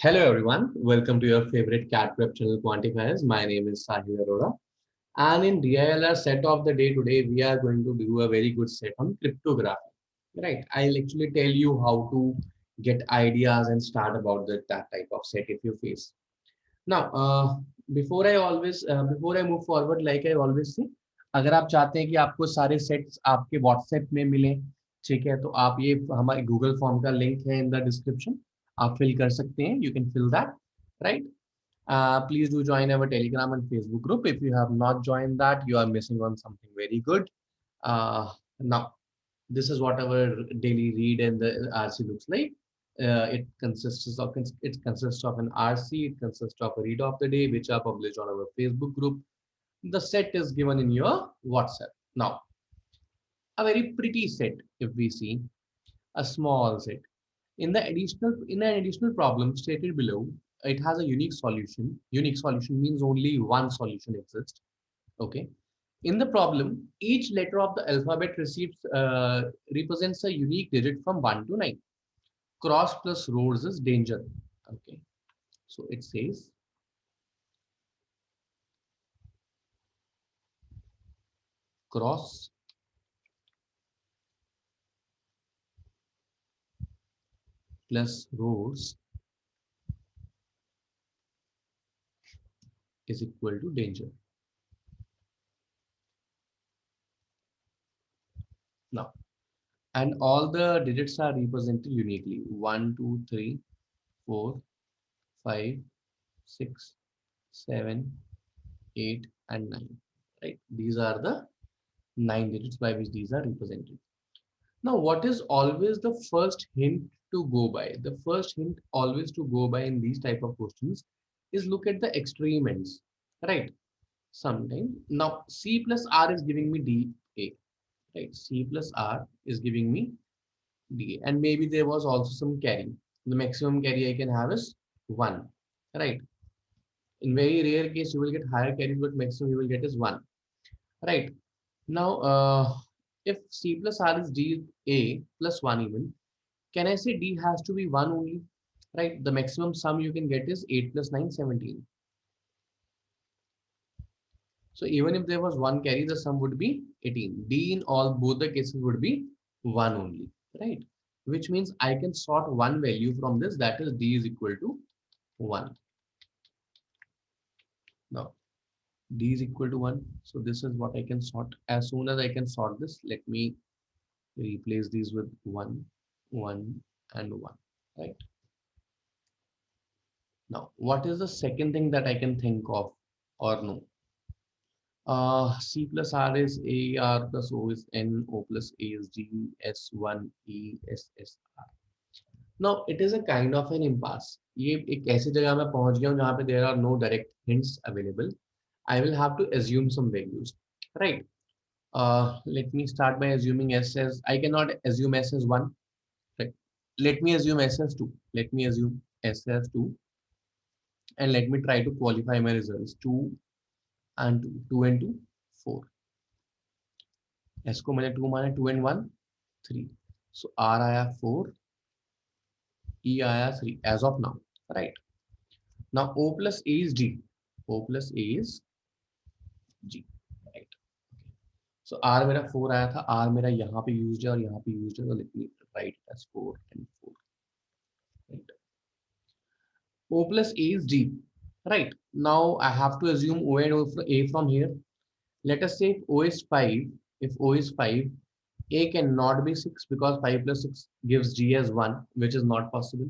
Hello everyone, welcome to your favorite cat web channel Quantifiers. My name is Sahil Arora, and in DILR set of the day today, we are going to do a very good set on cryptography. Right, I'll actually tell you how to get ideas and start about that type of set if you face. Now, before I move forward, like I always say, अगर आप चाहते हैं कि आपको सारे sets आपके WhatsApp में मिले, ठीक है, तो आप ये हमारे गूगल फॉर्म का लिंक है इन द डिस्क्रिप्शन, आप फिल कर सकते हैं. You can fill that, right? Please do join our Telegram and Facebook group. If you have not joined that, you are missing on something very good. Now, this is what our daily read and the RC looks like. It consists of an RC. It consists of a read of the day, which are published on our Facebook group. The set is given in your WhatsApp. Now, a very pretty set. If we see a small set in an additional problem stated below, it has a unique solution. Unique solution means only one solution exists. Okay. In the problem, each letter of the alphabet represents a unique digit from 1 to 9. Cross plus rows is danger. Okay. So it says cross plus rows is equal to danger. Now, and all the digits are represented uniquely. 1, 2, 3, 4, 5, 6, 7, 8, and 9. Right? These are the 9 digits by which these are represented. Now, what is always the first hint to go by? The first hint always to go by in these type of questions is look at the extreme ends, right? Sometimes now C plus R is giving me DA, right? C plus R is giving me DA, and maybe there was also some carry. The maximum carry I can have is 1, right? In very rare case, you will get higher carries, but maximum you will get is 1, right? Now, if C plus R is DA plus 1 even, can I say D has to be 1 only? Right? The maximum sum you can get is 8 plus 9, 17. So even if there was 1 carry, the sum would be 18. D in all both the cases would be 1 only. Right? Which means I can sort one value from this, that is D is equal to 1. Now, D is equal to 1. So this is what I can sort. As soon as I can sort this, let me replace these with 1, 1, and 1. Right? Now, what is the second thing that I can think of or no? C plus R is A, R plus O is N, O plus A is D, S1, E, S, S, R. Now, it is a kind of an impasse. ये एक ऐसी जगह में पहुंच गया हूं जहां पे there are no direct hints available. I will have to assume some values, right? Let me start by assuming S as, I cannot assume S as 1, right? Let me assume S as 2. Let me assume S as 2. And let me try to qualify my results. 2 and 2, 2 and 2, 4. S को मैंने 2 माना, 2 and 1, 3. So R आया 4, E आया 3 as of now, right? Now O plus A is D. O plus A is G, right? Okay. So R मेरा 4 आया था, R मेरा यहाँ पे used है और यहाँ पे used है, so let me write it as 4 and 4, right? O plus A is D, right? Now I have to assume O and A from here. Let us say if O is 5, if O is 5, A cannot be 6 because 5 plus 6 gives G as 1, which is not possible.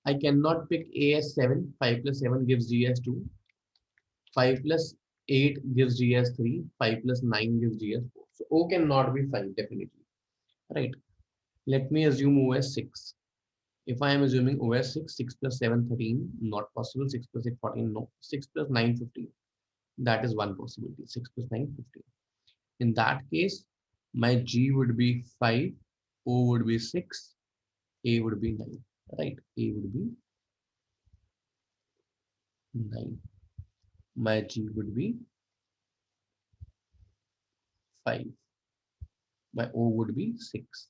I cannot pick A as 7, 5 plus 7 gives G as 2, 5 plus 8 gives G as 3, 5 plus 9 gives G as 4. So O cannot be 5 definitely, right? Let me assume O as 6. If I am assuming O as 6, 6 plus 7, 13, not possible, 6 plus 8, 14, no, 6 plus 9, 15. That is one possibility, 6 plus 9, 15. In that case, my G would be 5, O would be 6, A would be 9, right? A would be 9. My G would be 5. My O would be 6.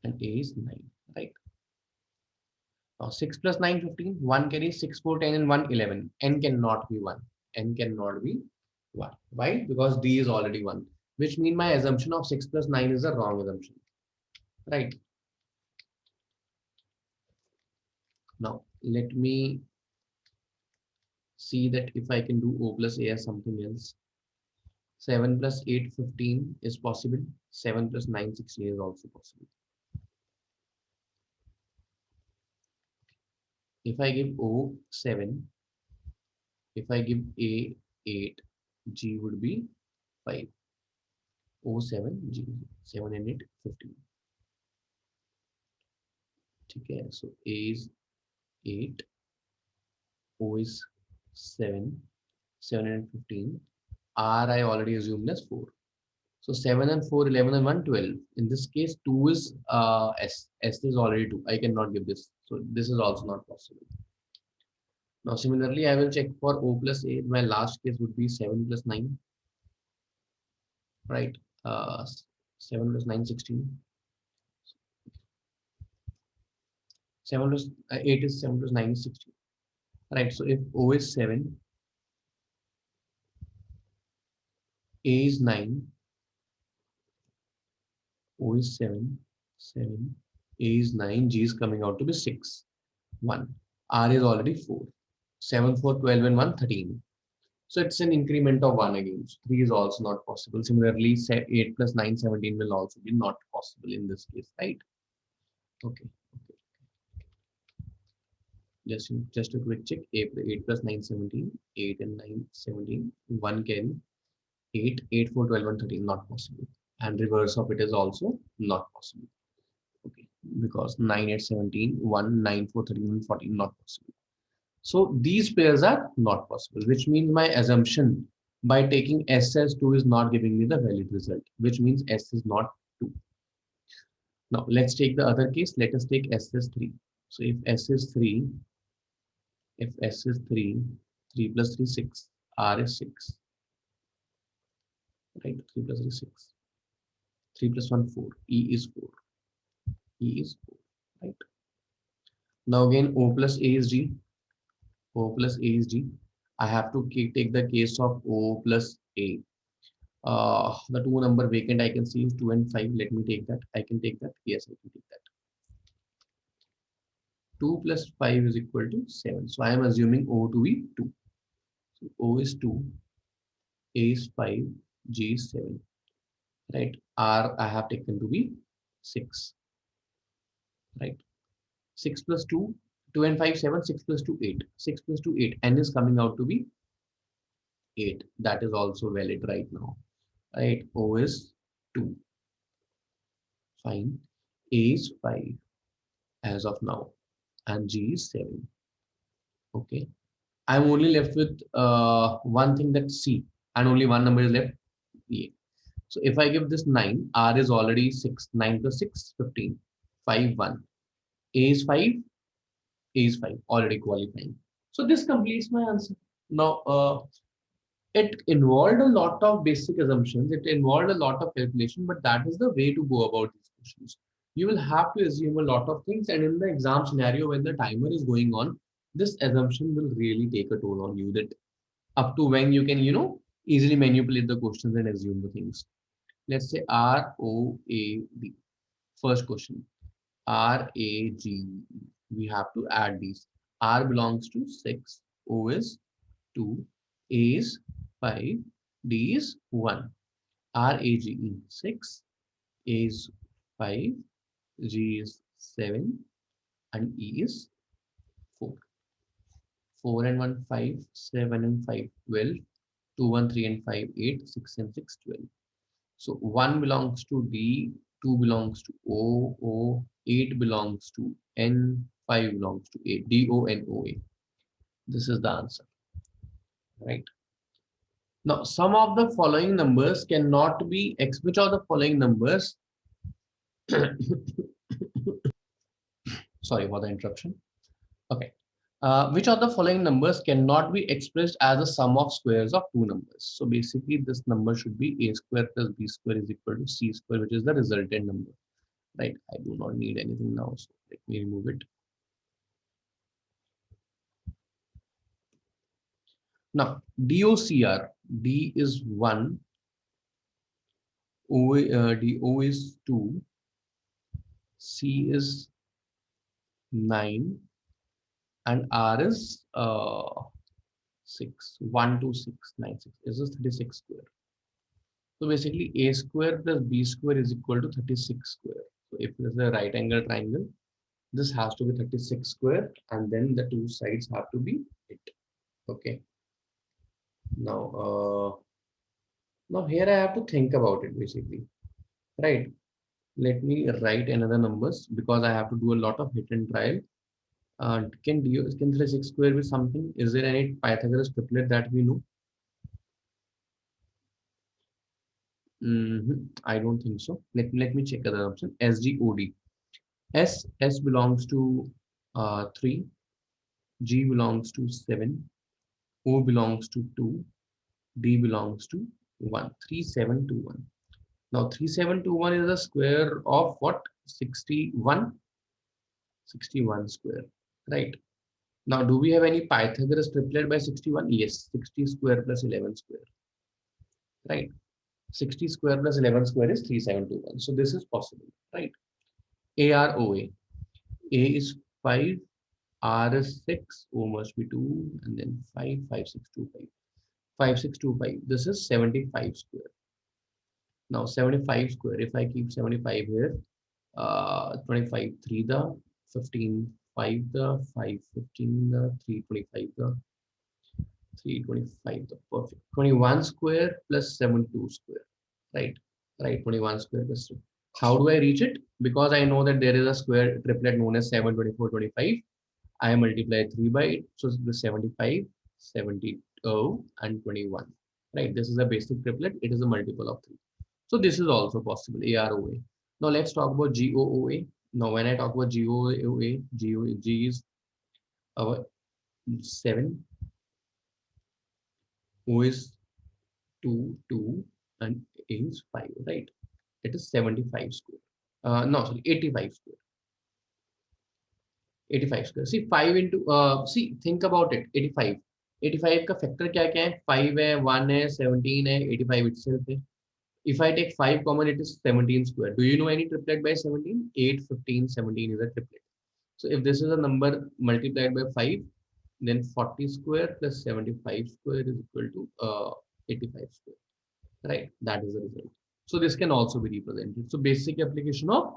and A is 9, right? Now 6 plus 9, 15. 1 carries 6, 4, 10, and 1, 11. N cannot be 1. N cannot be 1. Why? Because D is already 1. Which means my assumption of 6 plus 9 is a wrong assumption. Right. Now let me see that if I can do O plus A as something else. 7 plus 8, 15 is possible. 7 plus 9, 16 is also possible. If I give O 7, if I give A 8, G would be 5. O 7, G 7 and 8, 15. Okay, so A is 8, O is 7, 7 and 15. R I already assumed as 4. So 7 and 4, 11 and 1, 12. In this case, 2 is S. S is already 2. I cannot give this. So this is also not possible. Now similarly, I will check for O plus A. My last case would be 7 plus 9. Right. 7 plus 9, 16. 7 plus 8 is 7 plus 9 is 16. Right. So if O is 7, A is 9, O is 7, 7, A is 9, G is coming out to be 6, 1. R is already 4. 7, 4, 12 and 1, 13. So it's an increment of 1 again. So 3 is also not possible. Similarly, 8 plus 9, 17 will also be not possible in this case, right? Okay. Just a quick check. 8 plus 9, 17. 8 and 9, 17. 1 can 8, 8, 4, 12 and 13, not possible. And reverse of it is also not possible. Okay, because 9, 8, 17, 1, 9, 4, 13 and 14, not possible. So these pairs are not possible, which means my assumption by taking S as 2 is not giving me the valid result, which means S is not 2. Now let's take the other case. Let us take S as 3. So if S is 3, if S is 3, 3 plus 3, 6, R is 6, right? 3 plus 3, 6. 3 plus 1, 4. E is 4. E is 4, right? Now again, O plus A is G. O plus A is G. I have to take the case of O plus A. The two number vacant I can see is 2 and 5. Let me take that. I can take that. Yes, I can take that. 2 plus 5 is equal to 7. So I am assuming O to be 2. So O is 2, A is 5, G is 7. Right? R I have taken to be 6. Right? 6 plus 2, 2 and 5, 7, 6 plus 2, 8. 6 plus 2, 8. N is coming out to be 8. That is also valid right now. Right? O is 2. Fine. A is 5 as of now. And G is 7. Okay. I'm only left with one thing, that's C. And only one number is left. A. So if I give this 9, R is already 6. 9 plus 6, 15. 5, 1. A is 5. A is 5. Already qualifying. So this completes my answer. Now, it involved a lot of basic assumptions. It involved a lot of calculation, but that is the way to go about these questions. You will have to assume a lot of things, and in the exam scenario, when the timer is going on, this assumption will really take a toll on you. That up to when you can, easily manipulate the questions and assume the things. Let's say ROAD. First question. RAG. We have to add these. R belongs to 6. O is 2. A is 5. D is 1. RAGE 6. A is 5. G is 7. And E is 4. 4 and 1, 5. 7 and 5, 12. 2, 1, 3 and 5, 8. 6 and 6, 12. So 1 belongs to D. 2 belongs to O. 8 belongs to N. 5 belongs to A. DONOA. This is the answer. Right. Now, some of the following numbers cannot be which are the following numbers? Sorry for the interruption. Okay. Which of the following numbers cannot be expressed as a sum of squares of two numbers? So basically, this number should be A square plus B square is equal to C square, which is the resultant number. right? I do not need anything now, so let me remove it. Now DOCR, D is 1, DO is 2, C is 9, and R is 6. 1 2 6 9 6. This is 36 square. So basically A square plus B square is equal to 36 square. So if it is a right angle triangle, this has to be 36 square, and then the two sides have to be it. Okay. Now here I have to think about it basically, right? Let me write another numbers because I have to do a lot of hit and trial. Can 36 square be something? Is there any Pythagoras triplet that we know? I don't think so. Let me check other option. SGOD. S belongs to 3, G belongs to 7, O belongs to 2, D belongs to 1. 3721. Now 3721 is the square of what? 61? 61 square, right? Now do we have any Pythagoras triplet by 61? Yes, 60 square plus 11 square, right? 60 square plus 11 square is 3721. So this is possible, right? AROA. A is 5, R is 6, O must be 2, and then 5, 5, 6, 2, 5. 5, 6, 2, 5. This is 75 square. Now 75 square, if I keep 75 here, 25, 3 the, 15, 5 the, 5, 15 the, 3, 25 the, 3, 25 the, perfect. 21 square plus 72 square, right? Right, 21 square plus 2. How do I reach it? Because I know that there is a square triplet known as 7, 24, 25. I multiply 3 by it, so it's the 75, 72, and 21. Right, this is a basic triplet. It is a multiple of 3. So this is also possible, AROA. Now let's talk about GOOA. Now when I talk about GOOA, G is our 7, O is 2, 2, and A is 5, right? It is 75 square. No, sorry, 85 square. 85 square. See 5 into see think about it. 85. 85 का factor क्या क्या है? 5 है, 1 है, 17 है, 85 itself है. If I take 5 common, it is 17 square. Do you know any triplet by 17? 8, 15, 17 is a triplet. So if this is a number multiplied by 5, then 40 square plus 75 square is equal to 85 square. Right? That is the result. So this can also be represented. So basic application of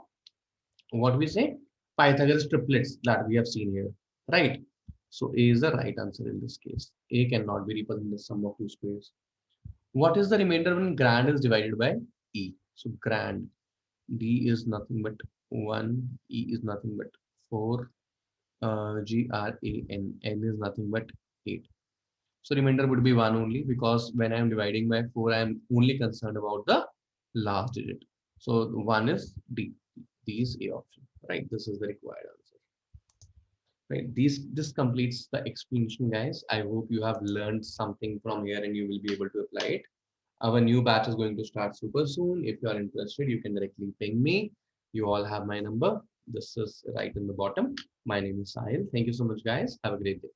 what we say Pythagoras triplets that we have seen here, right? So A is the right answer in this case. A cannot be represented as sum of two squares. What is the remainder when grand is divided by E? So grand, D is nothing but 1, E is nothing but 4, N is nothing but 8. So remainder would be 1 only, because when I am dividing by 4, I am only concerned about the last digit. So 1 is D. D is A option, right? This is the required answer. Right. This completes the explanation, guys. I hope you have learned something from here and you will be able to apply it. Our new batch is going to start super soon. If you are interested, you can directly ping me. You all have my number. This is right in the bottom. My name is Sahil. Thank you so much, guys. Have a great day.